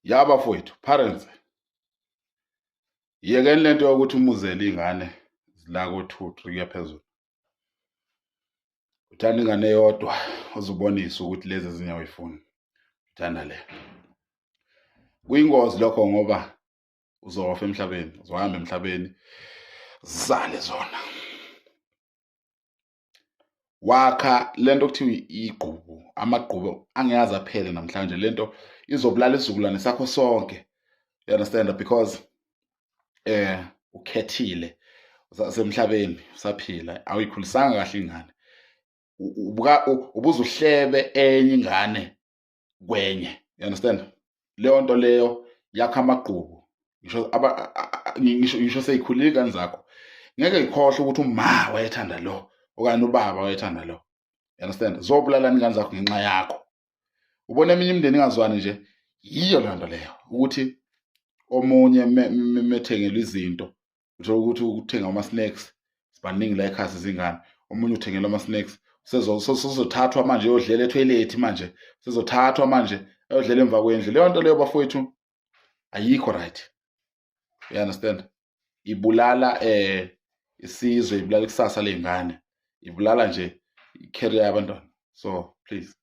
Yaba fowethu, parents, yekeni lento yokuthi umuzele ingane la ko-2, 3 kuya phezulu. Uthanda ingane eyodwa uzubonisa ukuthi lezi ezinye awuyifuni. Uthanda le. Kuyingozi lokho ngoba uzofa emhlabeni, uzohamba emhlabeni zisale zona. Wakha lento okuthiwa igqubu, amagqubu angeyazi aphele namhlanje. Lento izobulala isizukulwane sakho sonke. You understand? Because ukhethile usasemhlabeni usaphila, awuyikhulisanga kahle ingane. Ubuzuhlebe enye ingane kwenye. You understand? Leyo nto leyo yakha amagqubu. Ngisho seyikhulile ingane zakho, ngeke ngikhohle ukuthi uma wayethanda lo okanye ubaba wayethanda lo. You understand? Zobulala ingane zakho ngenxa yakho. Ubona eminye imindeni ingazwani nje, yiyo leyo nto leyo ukuthi omunye methengelwa izinto, uthola ukuthi uthenga ama-snacks, sibaningi la ekhaya sizingane, omunye uthengelwa ama-snacks, sezothathwa manje eyodlela etoilet, manje sezothathwa manje eyodlela emva kwendlu. Leyo nto leyo bafowethu ayikho right. You understand? Ibulala isizwe, ibulala ikusasa ley'ngane, ibulala nje i-career yabantwana. So please.